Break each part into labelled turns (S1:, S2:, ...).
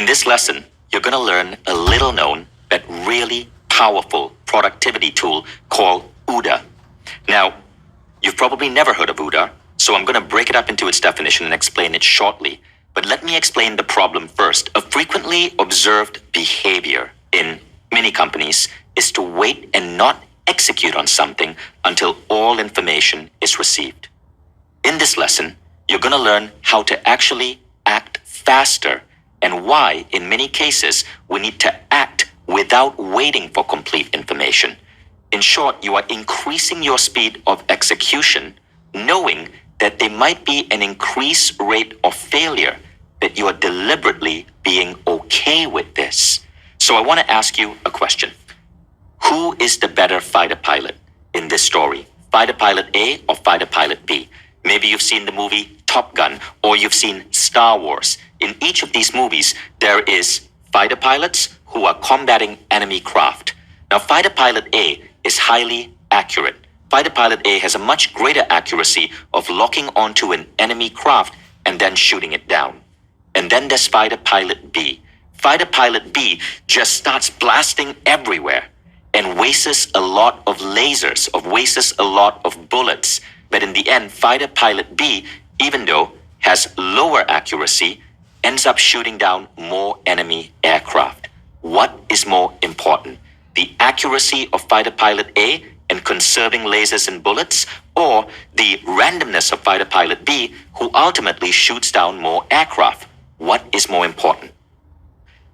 S1: this lesson, you're going to learn a little known but really powerful productivity tool called OODA. Now, you've probably never heard of OODA, so I'm going to break it up into its definition and explain it shortly. But let me explain the problem first. A frequently observed behavior in many companies is to wait and not execute on something until all information is received. In this lesson, you're going to learn how to actually act faster and why, in many cases, we need to act without waiting for complete information. In short, you are increasing your speed of execution, knowing that there might be an increased rate of failure, that you are deliberately being okay with this. So I want to ask you a question. Who is the better fighter pilot in this story? Fighter pilot A or fighter pilot B? Maybe you've seen the movie Top Gun or you've seen Star Wars. In each of these movies, there is fighter pilots who are combating enemy craft. Now, fighter pilot A is highly accurate. Fighter pilot A has a much greater accuracy of locking onto an enemy craft and then shooting it down. And then there's fighter pilot B. Fighter pilot B just starts blasting everywhere and wastes a lot of lasers, wastes a lot of bullets. But in the end, fighter pilot B, even though has lower accuracy, ends up shooting down more enemy aircraft. What is more important? The accuracy of fighter pilot A and conserving lasers and bullets, or the randomness of fighter pilot B, who ultimately shoots down more aircraft? What is more important?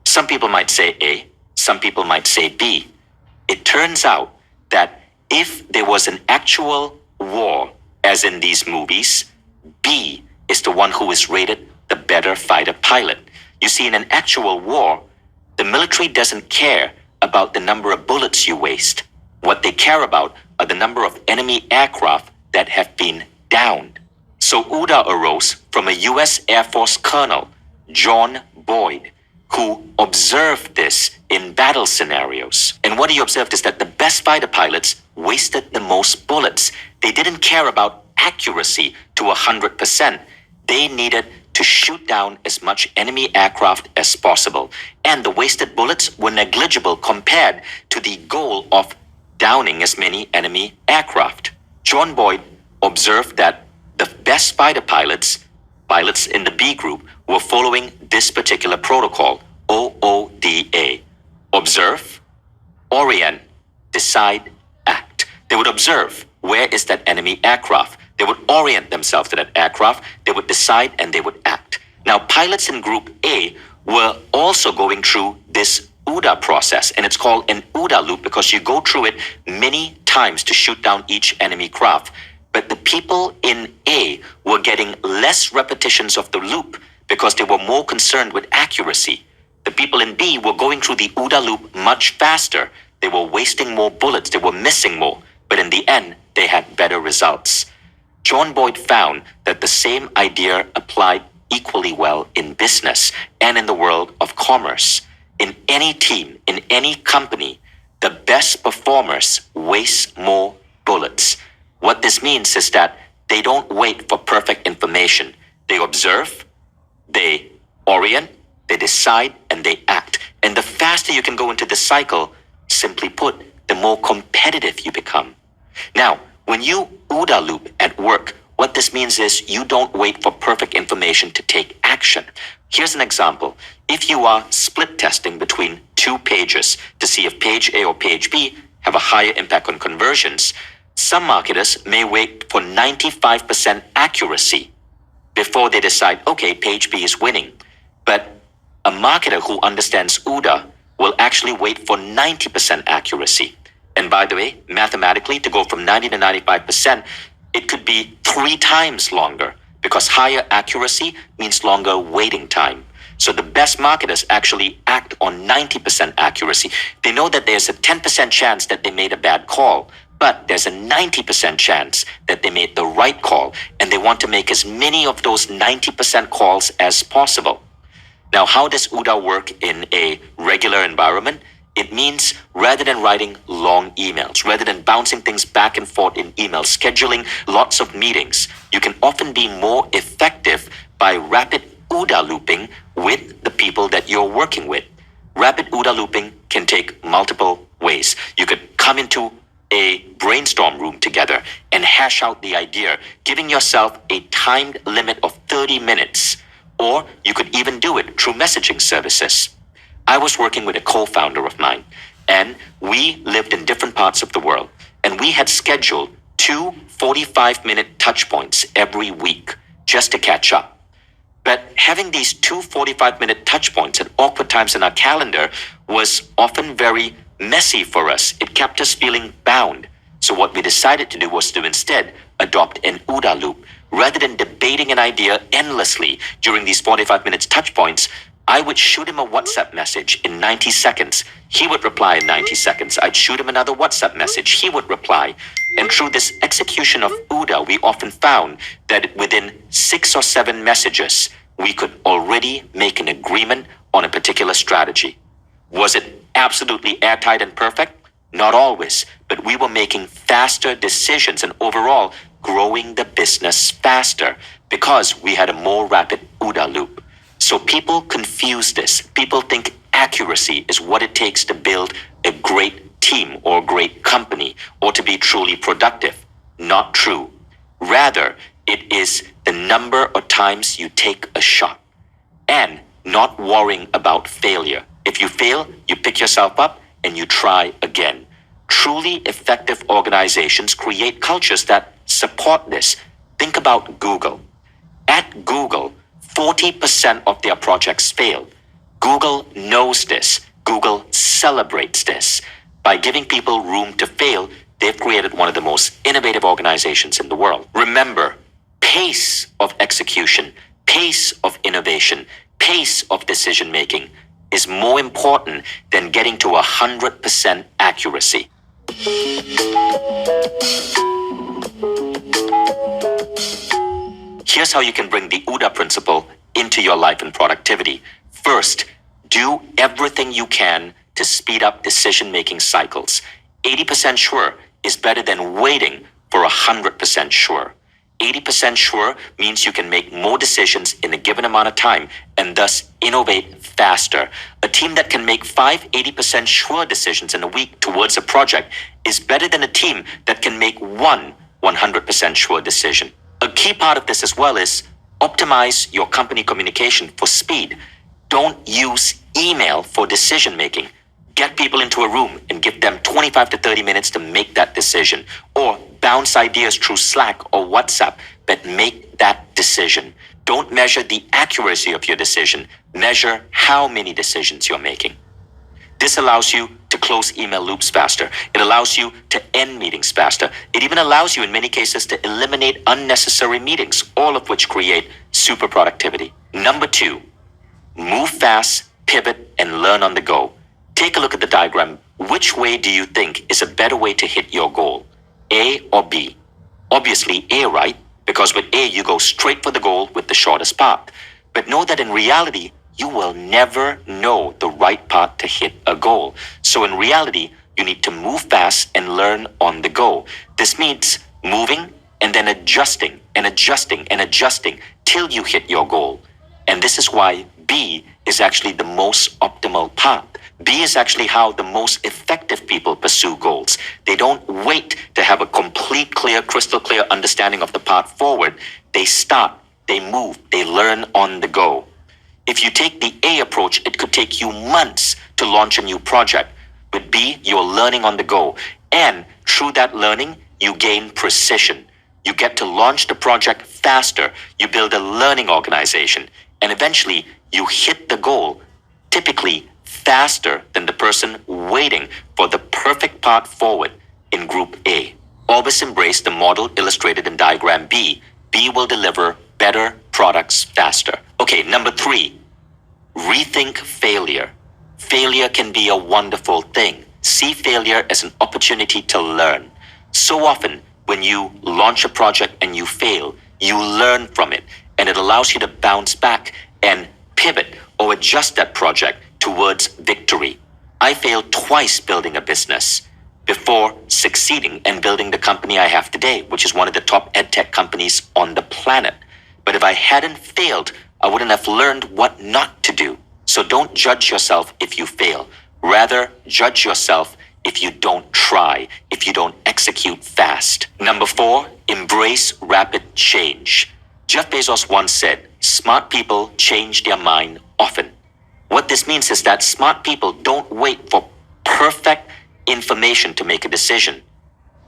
S1: Some people might say A, some people might say B. It turns out that if there was an actual war, as in these movies, B is the one who is rated the better fighter pilot. You see, in an actual war, the military doesn't care about the number of bullets you waste. What they care about are the number of enemy aircraft that have been downed. So OODA arose from a US Air Force colonel, John Boyd, who observed this in battle scenarios. And what he observed is that the best fighter pilots wasted the most bullets. They didn't care about accuracy to 100%. They needed to shoot down as much enemy aircraft as possible. And the wasted bullets were negligible compared to the goal of downing as many enemy aircraft. John Boyd observed that the best fighter pilots in the B group, were following this particular protocol, OODA. Observe, orient, decide, act. They would observe, where is that enemy aircraft? They would orient themselves to that aircraft, they would decide, and they would act. Now, pilots in Group A were also going through this OODA process, and it's called an OODA loop because you go through it many times to shoot down each enemy craft. But the people in A were getting less repetitions of the loop because they were more concerned with accuracy. The people in B were going through the OODA loop much faster. They were wasting more bullets, they were missing more, but in the end, they had better results. John Boyd found that the same idea applied equally well in business and in the world of commerce. In any team, in any company, the best performers waste more bullets. What this means is that they don't wait for perfect information. They observe, they orient, they decide, and they act. And the faster you can go into this cycle, simply put, the more competitive you become. Now, when you OODA loop at work, what this means is you don't wait for perfect information to take action. Here's an example. If you are split testing between two pages to see if page A or page B have a higher impact on conversions, some marketers may wait for 95% accuracy before they decide, okay, page B is winning. But a marketer who understands OODA will actually wait for 90% accuracy. And by the way, mathematically, to go from 90 to 95%, it could be 3 times longer because higher accuracy means longer waiting time. So the best marketers actually act on 90% accuracy. They know that there's a 10% chance that they made a bad call, but there's a 90% chance that they made the right call, and they want to make as many of those 90% calls as possible. Now, how does OODA work in a regular environment? It means rather than writing long emails, rather than bouncing things back and forth in emails, scheduling lots of meetings, you can often be more effective by rapid OODA looping with the people that you're working with. Rapid OODA looping can take multiple ways. You could come into a brainstorm room together and hash out the idea, giving yourself a timed limit of 30 minutes. Or you could even do it through messaging services. I was working with a co-founder of mine, and we lived in different parts of the world, and we had scheduled 2 45-minute touch points every week just to catch up. But having these 2 45-minute touch points at awkward times in our calendar was often very messy for us. It kept us feeling bound. So what we decided to do was to instead adopt an OODA loop. Rather than debating an idea endlessly during these 45 minutes touch points, I would shoot him a WhatsApp message in 90 seconds. He would reply in 90 seconds. I'd shoot him another WhatsApp message. He would reply. And through this execution of OODA, we often found that within 6 or 7 messages, we could already make an agreement on a particular strategy. Was it absolutely airtight and perfect? Not always, but we were making faster decisions and overall growing the business faster because we had a more rapid OODA loop. So people confuse this. People think accuracy is what it takes to build a great team or a great company or to be truly productive. Not true. Rather, it is the number of times you take a shot and not worrying about failure. If you fail, you pick yourself up and you try again. Truly effective organizations create cultures that support this. Think about Google. At Google, 40% of their projects fail. Google knows this. Google celebrates this. By giving people room to fail, they've created one of the most innovative organizations in the world. Remember, pace of execution, pace of innovation, pace of decision making is more important than getting to 100% accuracy. Here's how you can bring the OODA principle into your life and productivity. First, do everything you can to speed up decision-making cycles. 80% sure is better than waiting for 100% sure. 80% sure means you can make more decisions in a given amount of time and thus innovate faster. A team that can make 5 80% sure decisions in a week towards a project is better than a team that can make 1 100% sure decision. A key part of this as well is optimize your company communication for speed. Don't use email for decision making. Get people into a room and give them 25 to 30 minutes to make that decision. Or bounce ideas through Slack or WhatsApp, but make that decision. Don't measure the accuracy of your decision. Measure how many decisions you're making. This allows you to close email loops faster. It allows you to end meetings faster. It even allows you in many cases to eliminate unnecessary meetings, all of which create super productivity. Number 2, move fast, pivot, and learn on the go. Take a look at the diagram. Which way do you think is a better way to hit your goal? A or B? Obviously A, right? Because with A, you go straight for the goal with the shortest path. But know that in reality, you will never know the right path to hit a goal. So in reality, you need to move fast and learn on the go. This means moving and then adjusting and adjusting and adjusting till you hit your goal. And this is why B is actually the most optimal path. B is actually how the most effective people pursue goals. They don't wait to have a complete, clear, crystal clear understanding of the path forward. They start, they move, they learn on the go. If you take the A approach, it could take you months to launch a new project. With B, you're learning on the go. And through that learning, you gain precision. You get to launch the project faster. You build a learning organization. And eventually, you hit the goal, typically faster than the person waiting for the perfect path forward in Group A. Always embrace the model illustrated in diagram B. B will deliver better products faster. Okay, number 3, rethink failure. Failure can be a wonderful thing. See failure as an opportunity to learn. So often, when you launch a project and you fail, you learn from it, and it allows you to bounce back and pivot or adjust that project towards victory. I failed twice building a business before succeeding and building the company I have today, which is one of the top edtech companies on the planet. But if I hadn't failed, I wouldn't have learned what not to do. So don't judge yourself if you fail. Rather, judge yourself if you don't try, if you don't execute fast. Number 4, embrace rapid change. Jeff Bezos once said, smart people change their mind often. What this means is that smart people don't wait for perfect information to make a decision.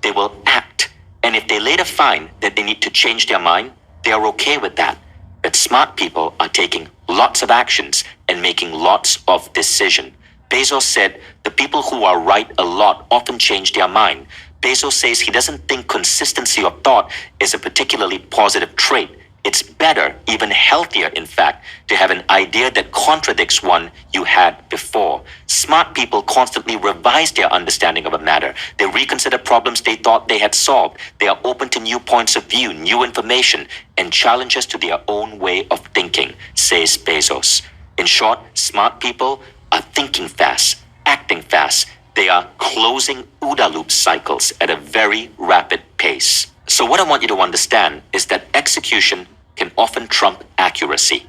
S1: They will act. And if they later find that they need to change their mind, they are okay with that. But smart people are taking lots of actions and making lots of decisions. Bezos said, the people who are right a lot often change their mind. Bezos says he doesn't think consistency of thought is a particularly positive trait. It's better, even healthier, in fact, to have an idea that contradicts one you had before. Smart people constantly revise their understanding of a matter. They reconsider problems they thought they had solved. They are open to new points of view, new information, and challenges to their own way of thinking, says Bezos. In short, smart people are thinking fast, acting fast. They are closing OODA Loop cycles at a very rapid pace. So what I want you to understand is that execution can often trump accuracy.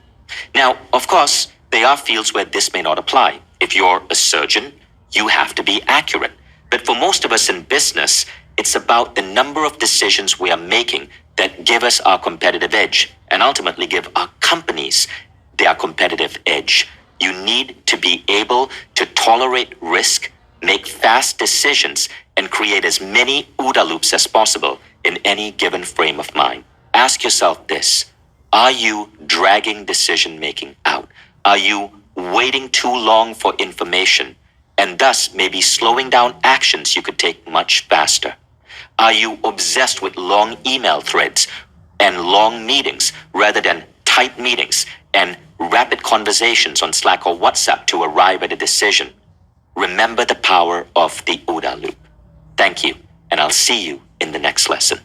S1: Now, of course, there are fields where this may not apply. If you're a surgeon, you have to be accurate. But for most of us in business, it's about the number of decisions we are making that give us our competitive edge and ultimately give our companies their competitive edge. You need to be able to tolerate risk, make fast decisions, and create as many OODA loops as possible in any given frame of mind. Ask yourself this: are you dragging decision making out? Are you waiting too long for information and thus maybe slowing down actions you could take much faster? Are you obsessed with long email threads and long meetings rather than tight meetings and rapid conversations on Slack or WhatsApp to arrive at a decision? Remember the power of the OODA loop. Thank you, and I'll see you in the next lesson.